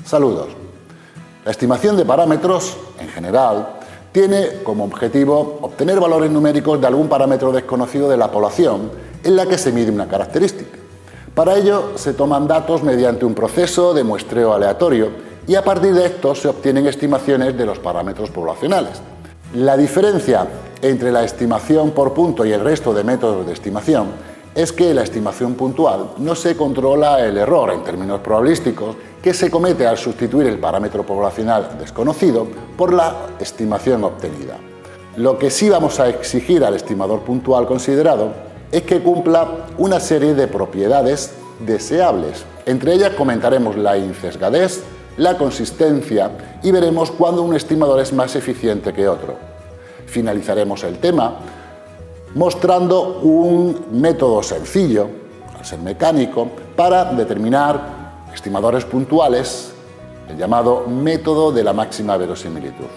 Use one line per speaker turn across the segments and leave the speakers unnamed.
Saludos. La estimación de parámetros, en general, tiene como objetivo obtener valores numéricos de algún parámetro desconocido de la población en la que se mide una característica. Para ello se toman datos mediante un proceso de muestreo aleatorio y a partir de estos se obtienen estimaciones de los parámetros poblacionales. La diferencia entre la estimación por punto y el resto de métodos de estimación es que la estimación puntual no se controla el error en términos probabilísticos que se comete al sustituir el parámetro poblacional desconocido por la estimación obtenida. Lo que sí vamos a exigir al estimador puntual considerado es que cumpla una serie de propiedades deseables. Entre ellas comentaremos la insesgadez, la consistencia y veremos cuándo un estimador es más eficiente que otro. Finalizaremos el tema mostrando un método sencillo, al ser mecánico, para determinar estimadores puntuales, el llamado método de la máxima verosimilitud.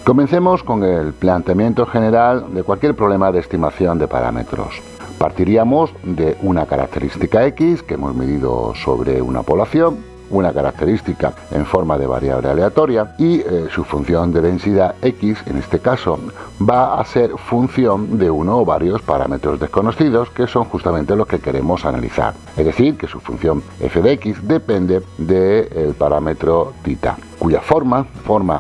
Comencemos con el planteamiento general de cualquier problema de estimación de parámetros. Partiríamos de una característica X que hemos medido sobre una población, una característica en forma de variable aleatoria y su función de densidad X, en este caso, va a ser función de uno o varios parámetros desconocidos que son justamente los que queremos analizar. Es decir, que su función f de x depende del parámetro θ, cuya forma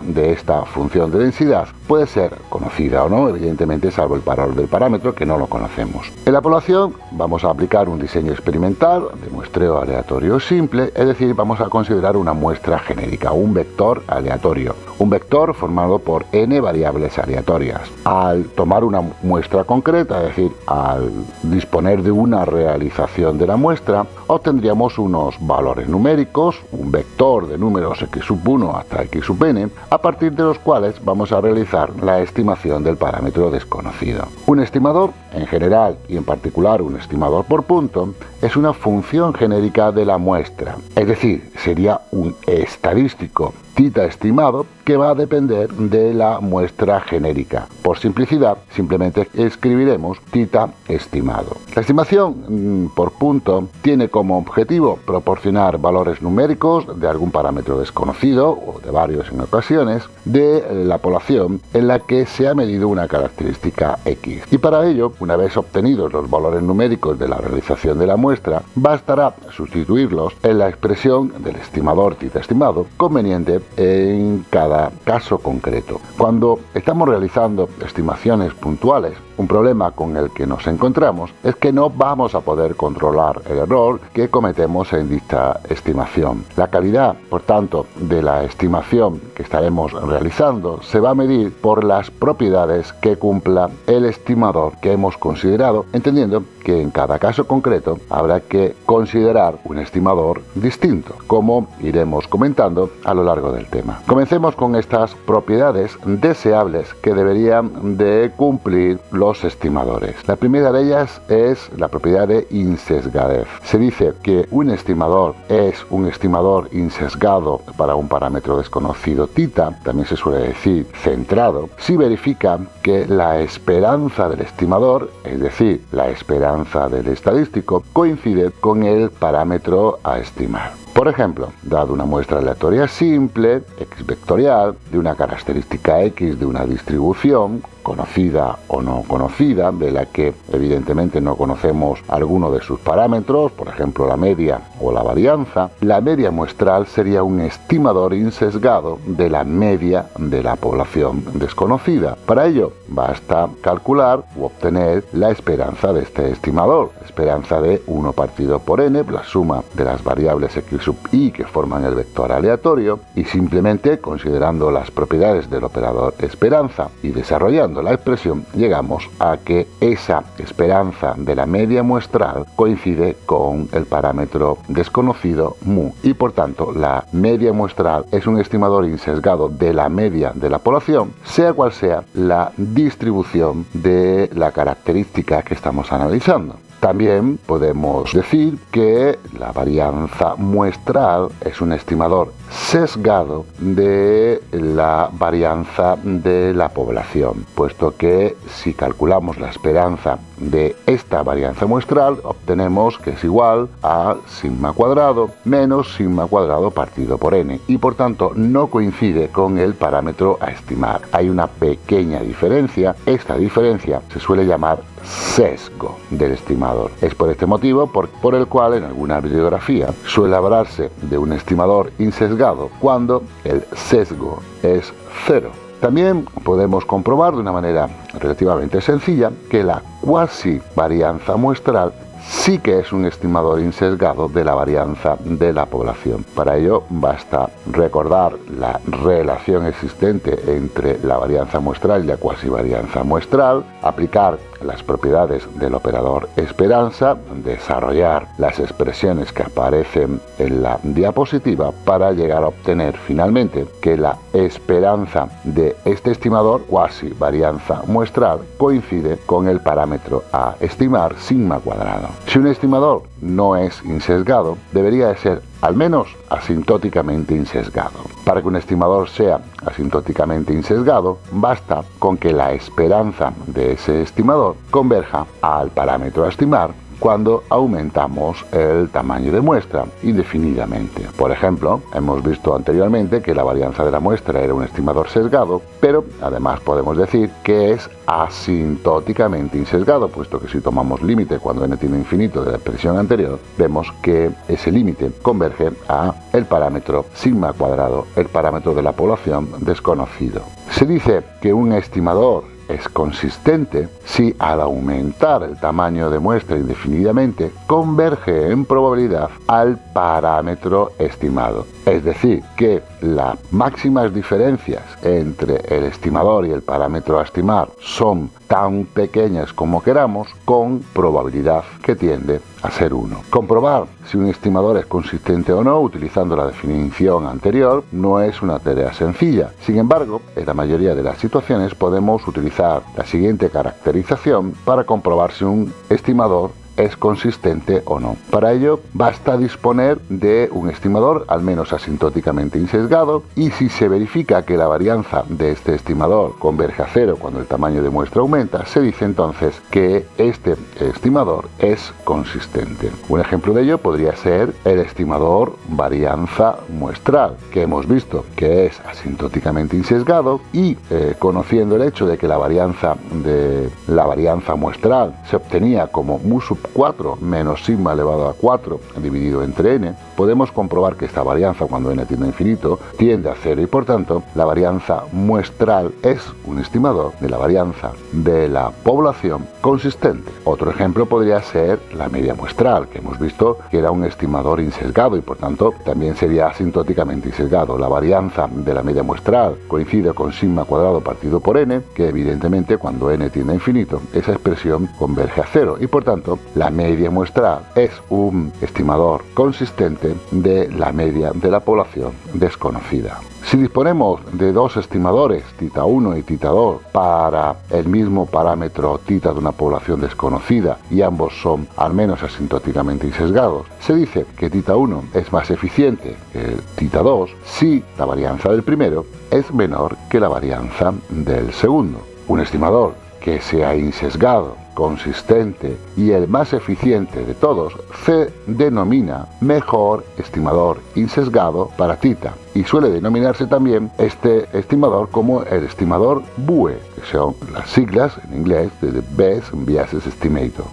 de esta función de densidad puede ser conocida o no, evidentemente, salvo el valor del parámetro que no lo conocemos. En la población vamos a aplicar un diseño experimental de muestreo aleatorio simple, es decir, vamos a considerar una muestra genérica, un vector aleatorio, un vector formado por n variables aleatorias. Al tomar una muestra concreta, es decir, al disponer de una realización de la muestra, obtendríamos unos valores numéricos, un vector de números x sub 1 hasta x sub n, a partir de los cuales vamos a realizar la estimación del parámetro desconocido. Un estimador, en general y en particular un estimador por punto, es una función genérica de la muestra, es decir, sería un estadístico θ estimado que va a depender de la muestra genérica. Por simplicidad, simplemente escribiremos θ estimado. La estimación por punto tiene como objetivo proporcionar valores numéricos de algún parámetro desconocido, o de varios en ocasiones, de la población en la que se ha medido una característica X. Y para ello, una vez obtenidos los valores numéricos de la realización de la muestra, bastará sustituirlos en la expresión del estimador θ estimado conveniente en cada caso concreto. Cuando estamos realizando estimaciones puntuales, un problema con el que nos encontramos es que no vamos a poder controlar el error que cometemos en dicha estimación. La calidad, por tanto, de la estimación que estaremos realizando se va a medir por las propiedades que cumpla el estimador que hemos considerado, entendiendo que en cada caso concreto habrá que considerar un estimador distinto, como iremos comentando a lo largo del tema. Comencemos con estas propiedades deseables que deberían de cumplir los estimadores. La primera de ellas es la propiedad de insesgadez. Se dice que un estimador es un estimador insesgado para un parámetro desconocido θ, también se suele decir centrado, si verifica que la esperanza del estimador, es decir, la esperanza del estadístico, coincide con el parámetro a estimar. Por ejemplo, dado una muestra aleatoria simple, x vectorial, de una característica X de una distribución, conocida o no conocida, de la que evidentemente no conocemos alguno de sus parámetros, por ejemplo la media o la varianza, la media muestral sería un estimador insesgado de la media de la población desconocida. Para ello basta calcular u obtener la esperanza de este estimador, esperanza de 1 partido por n, la suma de las variables x sub i que forman el vector aleatorio, y simplemente considerando las propiedades del operador esperanza y desarrollando la expresión, llegamos a que esa esperanza de la media muestral coincide con el parámetro desconocido mu, y por tanto la media muestral es un estimador insesgado de la media de la población, sea cual sea la distribución de la característica que estamos analizando. También podemos decir que la varianza muestral es un estimador sesgado de la varianza de la población, puesto que si calculamos la esperanza de esta varianza muestral, obtenemos que es igual a sigma cuadrado menos sigma cuadrado partido por n, y por tanto no coincide con el parámetro a estimar. Hay una pequeña diferencia. Esta diferencia se suele llamar sesgo del estimador. Es por este motivo por el cual en alguna bibliografía suele hablarse de un estimador insesgado cuando el sesgo es 0. También podemos comprobar de una manera relativamente sencilla que la cuasi varianza muestral sí que es un estimador insesgado de la varianza de la población. Para ello basta recordar la relación existente entre la varianza muestral y la cuasi varianza muestral, aplicar las propiedades del operador esperanza, desarrollar las expresiones que aparecen en la diapositiva para llegar a obtener finalmente que la esperanza de este estimador, cuasi varianza muestral, coincide con el parámetro a estimar sigma cuadrado. Si un estimador no es insesgado, debería de ser al menos asintóticamente insesgado. Para que un estimador sea asintóticamente insesgado, basta con que la esperanza de ese estimador converja al parámetro a estimar cuando aumentamos el tamaño de muestra indefinidamente. Por ejemplo, hemos visto anteriormente que la varianza de la muestra era un estimador sesgado, pero además podemos decir que es asintóticamente insesgado, puesto que si tomamos límite cuando n tiende a infinito de la expresión anterior, vemos que ese límite converge a el parámetro sigma cuadrado, el parámetro de la población desconocido. Se dice que un estimador es consistente si al aumentar el tamaño de muestra indefinidamente converge en probabilidad al parámetro estimado. Es decir, que las máximas diferencias entre el estimador y el parámetro a estimar son tan pequeñas como queramos, con probabilidad que tiende a ser 1. Comprobar si un estimador es consistente o no utilizando la definición anterior no es una tarea sencilla. Sin embargo, en la mayoría de las situaciones podemos utilizar la siguiente caracterización para comprobar si un estimador es consistente o no. Para ello basta disponer de un estimador al menos asintóticamente insesgado, y si se verifica que la varianza de este estimador converge a 0 cuando el tamaño de muestra aumenta, se dice entonces que este estimador es consistente. Un ejemplo de ello podría ser el estimador varianza muestral, que hemos visto que es asintóticamente insesgado, y conociendo el hecho de que la varianza muestral se obtenía como mu sub 4 menos sigma elevado a 4 dividido entre n, podemos comprobar que esta varianza, cuando n tiende a infinito, tiende a 0, y por tanto la varianza muestral es un estimador de la varianza de la población consistente. Otro ejemplo podría ser la media muestral, que hemos visto que era un estimador insesgado y por tanto también sería asintóticamente insesgado. La varianza de la media muestral coincide con sigma cuadrado partido por n, que evidentemente cuando n tiende a infinito esa expresión converge a 0, y por tanto la media muestral es un estimador consistente de la media de la población desconocida. Si disponemos de dos estimadores, tita 1 y tita 2, para el mismo parámetro tita de una población desconocida, y ambos son al menos asintóticamente insesgados, se dice que tita 1 es más eficiente que el tita 2 si la varianza del primero es menor que la varianza del segundo. Un estimador que sea insesgado, consistente y el más eficiente de todos se denomina mejor estimador insesgado para tita, y suele denominarse también este estimador como el estimador BUE, que son las siglas en inglés de The Best Biases Estimator.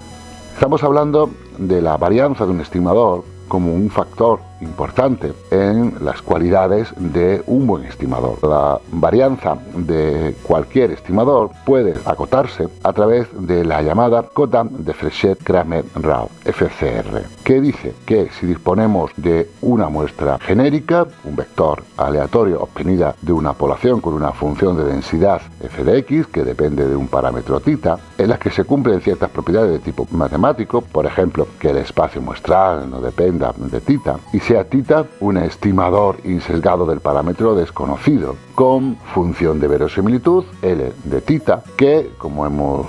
Estamos hablando de la varianza de un estimador como un factor importante en las cualidades de un buen estimador. La varianza de cualquier estimador puede acotarse a través de la llamada cota de Frechet-Kramer-Rao, FCR, que dice que si disponemos de una muestra genérica, un vector aleatorio obtenida de una población con una función de densidad f de x, que depende de un parámetro tita, en las que se cumplen ciertas propiedades de tipo matemático, por ejemplo, que el espacio muestral no dependa de tita, y sea θ un estimador insesgado del parámetro desconocido, con función de verosimilitud L de θ, que, como hemos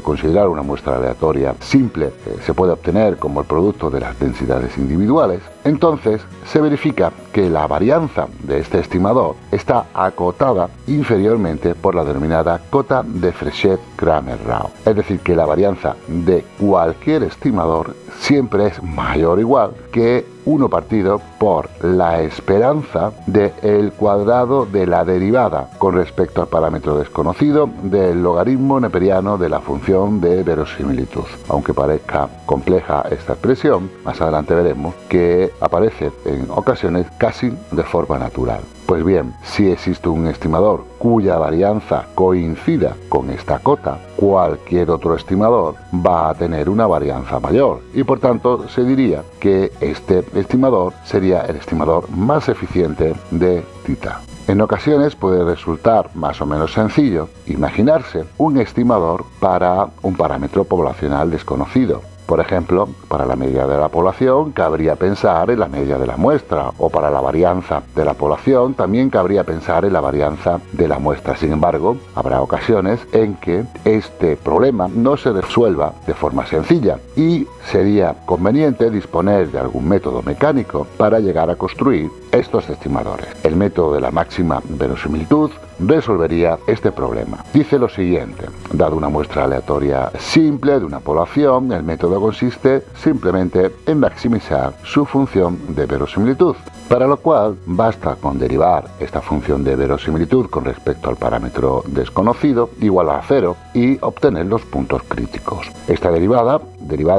considerado una muestra aleatoria simple, se puede obtener como el producto de las densidades individuales, entonces se verifica que la varianza de este estimador está acotada inferiormente por la denominada cota de Frechet-Kramer-Rao. Es decir, que la varianza de cualquier estimador siempre es mayor o igual que 1 partido por la esperanza del cuadrado de la derivada con respecto al parámetro desconocido del logaritmo neperiano de la función de verosimilitud. Aunque parezca compleja esta expresión, más adelante veremos que aparece en ocasiones casi de forma natural. Pues bien, si existe un estimador cuya varianza coincida con esta cota, cualquier otro estimador va a tener una varianza mayor y por tanto se diría que este estimador sería el estimador más eficiente de θ. En ocasiones puede resultar más o menos sencillo imaginarse un estimador para un parámetro poblacional desconocido. Por ejemplo, para la media de la población cabría pensar en la media de la muestra, o para la varianza de la población también cabría pensar en la varianza de la muestra. Sin embargo, habrá ocasiones en que este problema no se resuelva de forma sencilla y sería conveniente disponer de algún método mecánico para llegar a construir estos estimadores. El método de la máxima verosimilitud resolvería este problema. Dice lo siguiente: dado una muestra aleatoria simple de una población, el método consiste simplemente en maximizar su función de verosimilitud, para lo cual basta con derivar esta función de verosimilitud con respecto al parámetro desconocido igual a 0 y obtener los puntos críticos. Esta derivada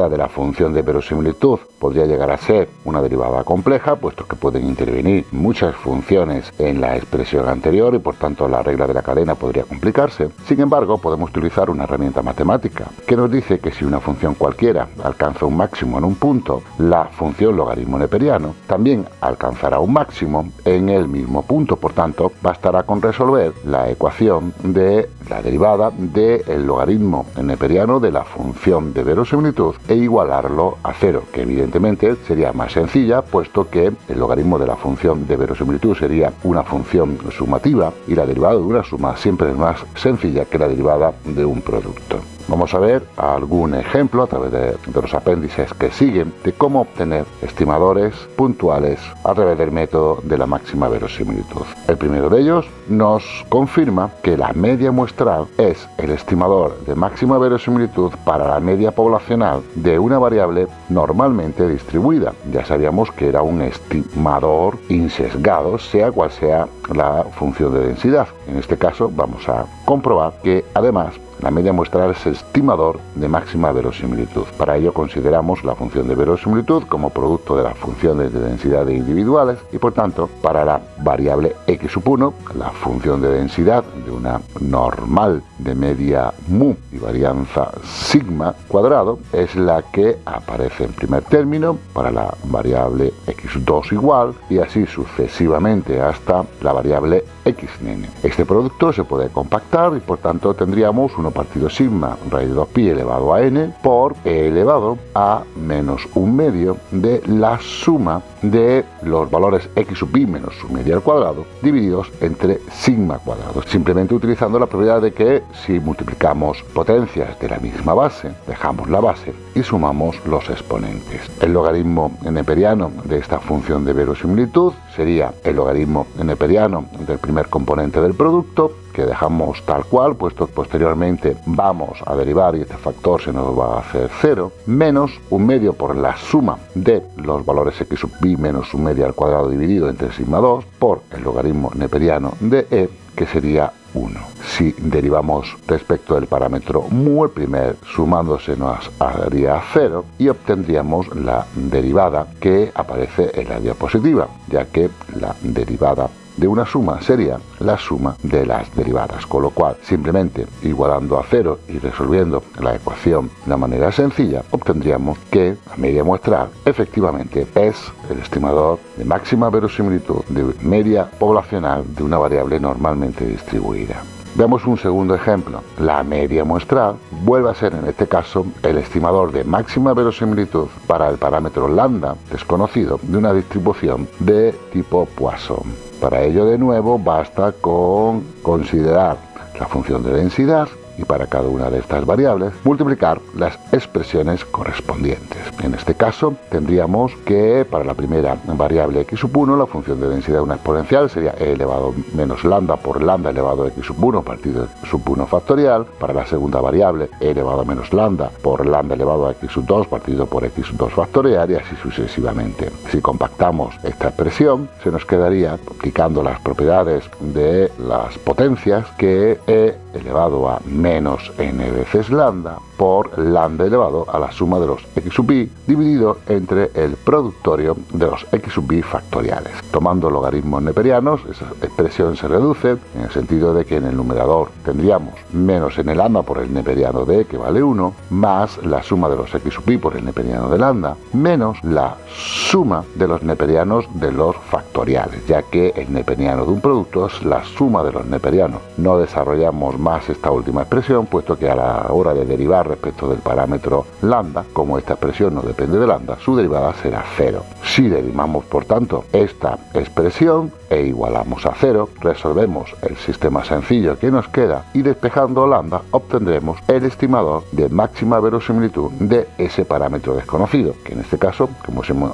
de la función de verosimilitud podría llegar a ser una derivada compleja, puesto que pueden intervenir muchas funciones en la expresión anterior y por tanto la regla de la cadena podría complicarse. Sin embargo, podemos utilizar una herramienta matemática que nos dice que si una función cualquiera alcanza un máximo en un punto, la función logaritmo neperiano también alcanzará un máximo en el mismo punto. Por tanto, bastará con resolver la ecuación de la derivada del logaritmo neperiano de la función de verosimilitud e igualarlo a 0, que evidentemente sería más sencilla, puesto que el logaritmo de la función de verosimilitud sería una función sumativa y la derivada de una suma siempre es más sencilla que la derivada de un producto. Vamos a ver algún ejemplo a través de los apéndices que siguen de cómo obtener estimadores puntuales a través del método de la máxima verosimilitud. El primero de ellos nos confirma que la media muestral es el estimador de máxima verosimilitud para la media poblacional de una variable normalmente distribuida. Ya sabíamos que era un estimador insesgado, sea cual sea la función de densidad. En este caso vamos a comprobar que además la media muestral es el estimador de máxima verosimilitud. Para ello consideramos la función de verosimilitud como producto de las funciones de densidad de individuales y por tanto para la variable x1, la función de densidad de una normal de media mu y varianza sigma cuadrado es la que aparece en primer término, para la variable x2 igual y así sucesivamente hasta la variable xn. Este producto se puede compactar y por tanto tendríamos 1 partido sigma raíz de 2pi elevado a n por e elevado a menos 1/2 de la suma de los valores x sub pi menos su media al cuadrado divididos entre sigma cuadrado, simplemente utilizando la propiedad de que si multiplicamos potencias de la misma base, dejamos la base y sumamos los exponentes. El logaritmo neperiano de esta función de verosimilitud sería el logaritmo neperiano del primer componente del producto, que dejamos tal cual, puesto que posteriormente vamos a derivar y este factor se nos va a hacer 0, menos 1/2 por la suma de los valores x sub pi menos su media al cuadrado dividido entre sigma 2 por el logaritmo neperiano de e, que sería 1. Si derivamos respecto del parámetro mu, el primer sumándose nos haría 0 y obtendríamos la derivada que aparece en la diapositiva, ya que la derivada de una suma sería la suma de las derivadas, con lo cual simplemente igualando a 0 y resolviendo la ecuación de una manera sencilla obtendríamos que la media muestral efectivamente es el estimador de máxima verosimilitud de media poblacional de una variable normalmente distribuida. Veamos un segundo ejemplo. La media muestral vuelve a ser en este caso el estimador de máxima verosimilitud para el parámetro lambda desconocido de una distribución de tipo Poisson. Para ello, de nuevo, basta con considerar la función de densidad y para cada una de estas variables multiplicar las expresiones correspondientes. En este caso tendríamos que para la primera variable x sub 1 la función de densidad de una exponencial sería e elevado menos lambda por lambda elevado a x sub 1 partido de x sub 1 factorial. Para la segunda variable e elevado menos lambda por lambda elevado a x sub 2 partido por x sub 2 factorial y así sucesivamente. Si compactamos esta expresión se nos quedaría, aplicando las propiedades de las potencias, que e elevado a menos n veces lambda por lambda elevado a la suma de los x sub i dividido entre el productorio de los x sub i factoriales. Tomando logaritmos neperianos, esa expresión se reduce en el sentido de que en el numerador tendríamos menos n lambda por el neperiano de e, que vale 1, más la suma de los x sub i por el neperiano de lambda, menos la suma de los neperianos de los factoriales, ya que el neperiano de un producto es la suma de los neperianos. No desarrollamos más esta última expresión, puesto que a la hora de derivar respecto del parámetro lambda, como esta expresión no depende de lambda, su derivada será 0. Si derivamos, por tanto, esta expresión e igualamos a 0, resolvemos el sistema sencillo que nos queda y despejando lambda obtendremos el estimador de máxima verosimilitud de ese parámetro desconocido, que en este caso,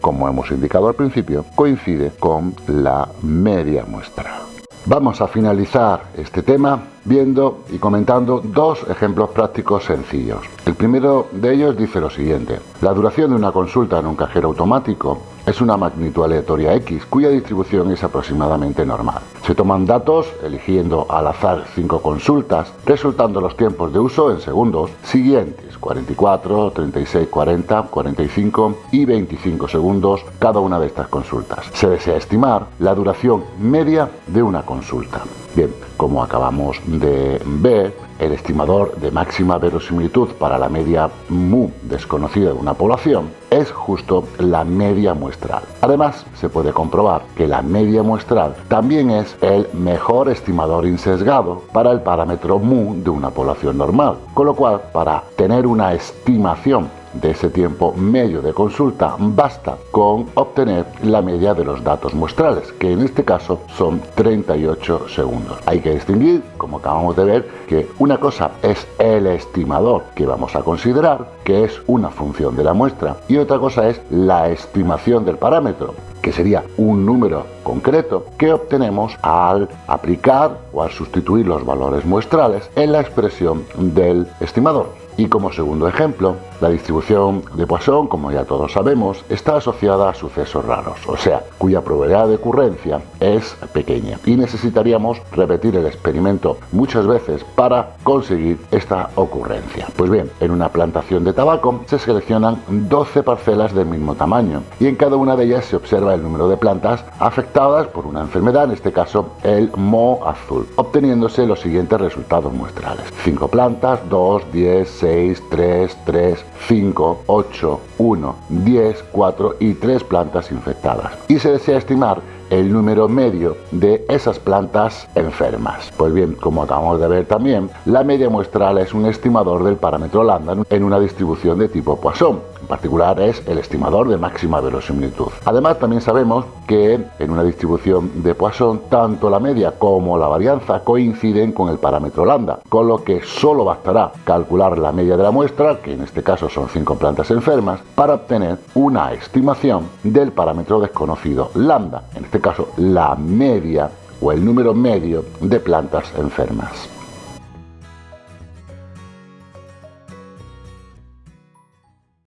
como hemos indicado al principio, coincide con la media muestral. Vamos a finalizar este tema viendo y comentando dos ejemplos prácticos sencillos. El primero de ellos dice lo siguiente: la duración de una consulta en un cajero automático es una magnitud aleatoria x cuya distribución es aproximadamente normal. Se toman datos eligiendo al azar 5 consultas, resultando los tiempos de uso en segundos siguientes: 44, 36, 40, 45 y 25 segundos cada una de estas consultas. Se desea estimar la duración media de una consulta. Bien, como acabamos de ver, el estimador de máxima verosimilitud para la media mu desconocida de una población es justo la media muestral. Además, se puede comprobar que la media muestral también es el mejor estimador insesgado para el parámetro mu de una población normal, con lo cual, para tener una estimación de ese tiempo medio de consulta, basta con obtener la media de los datos muestrales, que en este caso son 38 segundos. Hay que distinguir, como acabamos de ver, que una cosa es el estimador que vamos a considerar, que es una función de la muestra, y otra cosa es la estimación del parámetro, que sería un número concreto que obtenemos al aplicar o al sustituir los valores muestrales en la expresión del estimador. Y como segundo ejemplo, la distribución de Poisson, como ya todos sabemos, está asociada a sucesos raros, o sea, cuya probabilidad de ocurrencia es pequeña, y necesitaríamos repetir el experimento muchas veces para conseguir esta ocurrencia. Pues bien, en una plantación de tabaco se seleccionan 12 parcelas del mismo tamaño, y en cada una de ellas se observa el número de plantas afectadas por una enfermedad, en este caso el moho azul, obteniéndose los siguientes resultados muestrales: 5 plantas, 2, 10, 6, 3, 3, 5, 8, 1, 10, 4 y 3 plantas infectadas. Y se desea estimar el número medio de esas plantas enfermas. Pues bien, como acabamos de ver también, la media muestral es un estimador del parámetro lambda en una distribución de tipo Poisson. En particular es el estimador de máxima verosimilitud. Además, también sabemos que en una distribución de Poisson tanto la media como la varianza coinciden con el parámetro lambda, con lo que solo bastará calcular la media de la muestra, que en este caso son 5 plantas enfermas, para obtener una estimación del parámetro desconocido lambda, en este caso la media o el número medio de plantas enfermas.